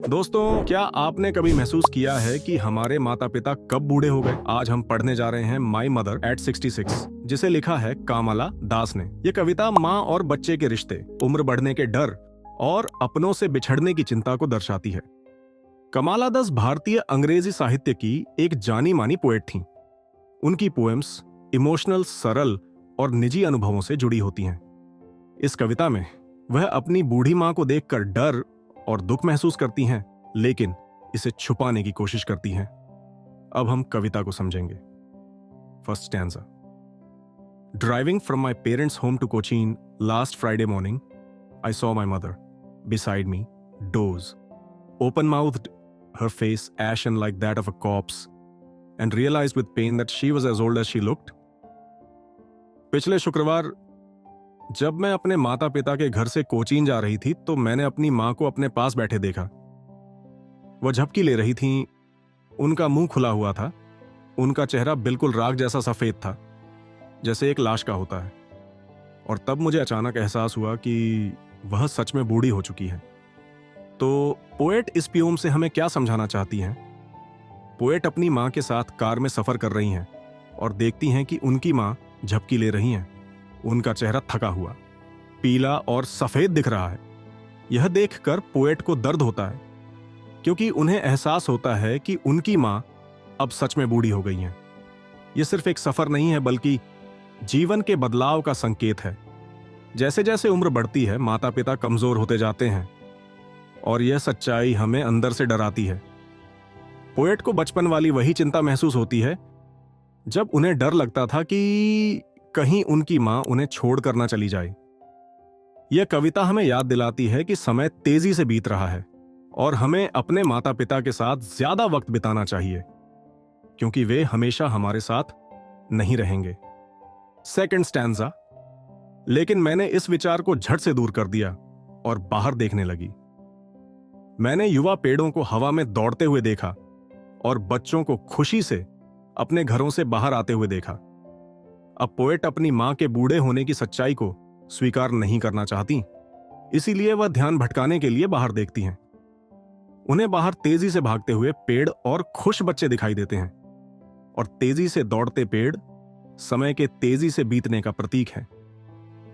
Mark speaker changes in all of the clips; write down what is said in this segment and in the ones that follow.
Speaker 1: दोस्तों, क्या आपने कभी महसूस किया है कि हमारे माता पिता कब बूढ़े हो गए? आज हम पढ़ने जा रहे हैं माई मदर एट 66, जिसे लिखा है कामला दास ने। ये कविता माँ और बच्चे के रिश्ते, उम्र बढ़ने के डर और अपनों से बिछड़ने की चिंता को दर्शाती है। कमला दास भारतीय अंग्रेजी साहित्य की एक जानी मानी पोएट थीं। उनकी पोएम्स इमोशनल, सरल और निजी अनुभवों से जुड़ी होती हैं। इस कविता में वह अपनी बूढ़ी माँ को देखकर डर और दुख महसूस करती हैं, लेकिन इसे छुपाने की कोशिश करती हैं। अब हम कविता को समझेंगे। First stanza. Driving from my parents home to Cochin last Friday morning, I saw my mother beside me, doze, open-mouthed, her face ashen like that of a corpse, and realized with pain that she was as old as she looked. पिछले शुक्रवार जब मैं अपने माता पिता के घर से कोचीन जा रही थी तो मैंने अपनी माँ को अपने पास बैठे देखा। वह झपकी ले रही थीं, उनका मुंह खुला हुआ था, उनका चेहरा बिल्कुल राख जैसा सफेद था, जैसे एक लाश का होता है। और तब मुझे अचानक एहसास हुआ कि वह सच में बूढ़ी हो चुकी है। तो पोएट इस पियोम से हमें क्या समझाना चाहती हैं? पोएट अपनी माँ के साथ कार में सफर कर रही हैं और देखती हैं कि उनकी माँ झपकी ले रही हैं। उनका चेहरा थका हुआ, पीला और सफेद दिख रहा है। यह देखकर पोएट को दर्द होता है, क्योंकि उन्हें एहसास होता है कि उनकी माँ अब सच में बूढ़ी हो गई हैं। यह सिर्फ एक सफर नहीं है, बल्कि जीवन के बदलाव का संकेत है। जैसे जैसे उम्र बढ़ती है, माता पिता कमजोर होते जाते हैं और यह सच्चाई हमें अंदर से डराती है। पोएट को बचपन वाली वही चिंता महसूस होती है जब उन्हें डर लगता था कि कहीं उनकी मां उन्हें छोड़कर ना चली जाए। यह कविता हमें याद दिलाती है कि समय तेजी से बीत रहा है और हमें अपने माता पिता के साथ ज्यादा वक्त बिताना चाहिए, क्योंकि वे हमेशा हमारे साथ नहीं रहेंगे। Second stanza. लेकिन मैंने इस विचार को झट से दूर कर दिया और बाहर देखने लगी। मैंने युवा पेड़ों को हवा में दौड़ते हुए देखा और बच्चों को खुशी से अपने घरों से बाहर आते हुए देखा। अब पोएट अपनी मां के बूढ़े होने की सच्चाई को स्वीकार नहीं करना चाहती, इसीलिए वह ध्यान भटकाने के लिए बाहर देखती हैं। उन्हें बाहर तेजी से भागते हुए पेड़ और खुश बच्चे दिखाई देते हैं, और तेजी से दौड़ते पेड़ समय के तेजी से बीतने का प्रतीक है।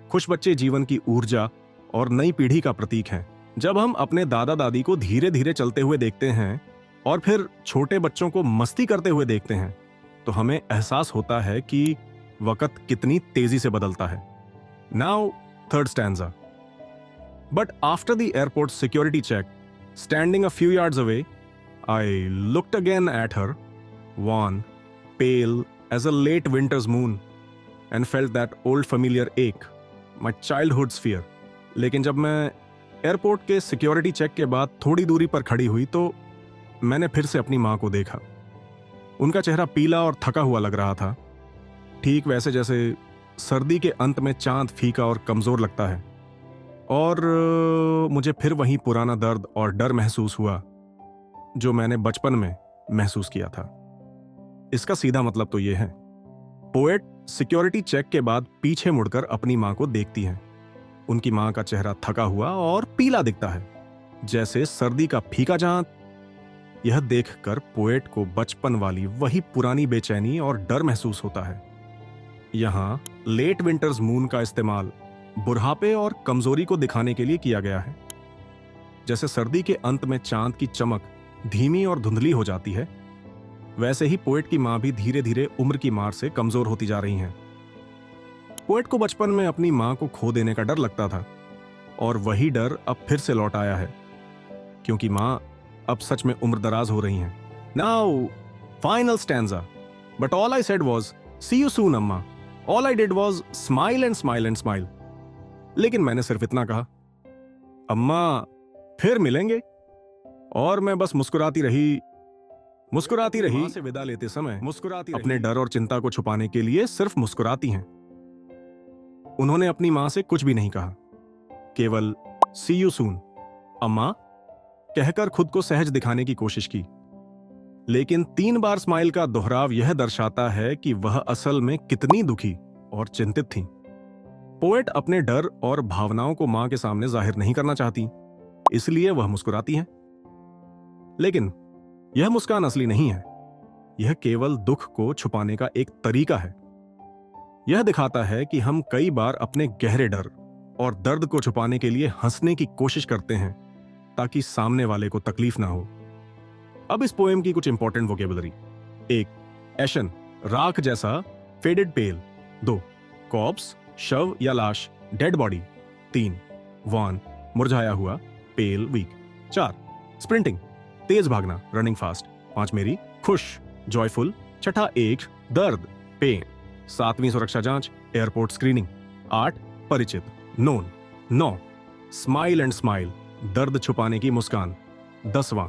Speaker 1: खुश बच्चे जीवन की ऊर्जा और नई पीढ़ी का प्रतीक हैं। जब हम अपने दादा दादी को धीरे धीरे चलते हुए देखते हैं और फिर छोटे बच्चों को मस्ती करते हुए देखते हैं, तो हमें एहसास होता है कि वक्त कितनी तेजी से बदलता है। Now third stanza. But after the airport security check, standing a few yards away, I looked again at her, wan, pale as a late winter's moon, and felt that old familiar ache, my childhood's fear. लेकिन जब मैं airport के security check के बाद थोड़ी दूरी पर खड़ी हुई तो मैंने फिर से अपनी मां को देखा। उनका चेहरा पीला और थका हुआ लग रहा था, ठीक वैसे जैसे सर्दी के अंत में चांद फीका और कमजोर लगता है। और मुझे फिर वही पुराना दर्द और डर महसूस हुआ जो मैंने बचपन में महसूस किया था। इसका सीधा मतलब तो यह है, पोएट सिक्योरिटी चेक के बाद पीछे मुड़कर अपनी मां को देखती हैं। उनकी मां का चेहरा थका हुआ और पीला दिखता है, जैसे सर्दी का फीका चांद। यह देखकर पोएट को बचपन वाली वही पुरानी बेचैनी और डर महसूस होता है। यहां लेट विंटर्स मून का इस्तेमाल बुढ़ापे और कमजोरी को दिखाने के लिए किया गया है। जैसे सर्दी के अंत में चांद की चमक धीमी और धुंधली हो जाती है, वैसे ही पोएट की मां भी धीरे धीरे उम्र की मार से कमजोर होती जा रही हैं। पोएट को बचपन में अपनी मां को खो देने का डर लगता था, और वही डर अब फिर से लौट आया है, क्योंकि मां अब सच में उम्र दराज हो रही हैं। Now final stanza. But all I said was see you soon Amma. All I did was smile and smile and smile. लेकिन मैंने सिर्फ इतना कहा, अम्मा फिर मिलेंगे। और मैं बस मुस्कुराती रही से विदा लेते समय मुस्कुराती रही। अपने डर और चिंता को छुपाने के लिए सिर्फ मुस्कुराती हैं। उन्होंने अपनी मां से कुछ भी नहीं कहा, केवल सी यू सून अम्मा कहकर खुद को सहज दिखाने की कोशिश की। लेकिन 3 बार स्माइल का दोहराव यह दर्शाता है कि वह असल में कितनी दुखी और चिंतित थी। पोएट अपने डर और भावनाओं को मां के सामने जाहिर नहीं करना चाहती, इसलिए वह मुस्कुराती हैं। लेकिन यह मुस्कान असली नहीं है। यह केवल दुख को छुपाने का एक तरीका है। यह दिखाता है कि हम कई बार अपने गहरे डर और दर्द को छुपाने के लिए हंसने की कोशिश करते हैं ताकि सामने वाले को तकलीफ ना हो। अब इस पोएम की कुछ इंपॉर्टेंट वोकेबुलरी। 1. एशन, राख जैसा, फेडेड पेल। 2. कॉप्स, शव या लाश, डेड बॉडी। 3. वान, मुरझाया हुआ, पेल, वीक। 4. स्प्रिंटिंग, तेज भागना, रनिंग फास्ट। 5. मेरी, खुश, जॉयफुल। 6. एक, दर्द, पेन। 7वीं सुरक्षा जांच, एयरपोर्ट स्क्रीनिंग। 8. परिचित, नोन। 9. स्माइल एंड स्माइल, दर्द छुपाने की मुस्कान। 10वां,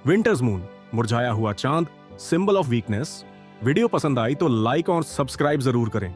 Speaker 1: विंटर्स मून, मुरझाया हुआ चांद, सिंबल ऑफ वीकनेस। वीडियो पसंद आई तो लाइक और सब्सक्राइब जरूर करें।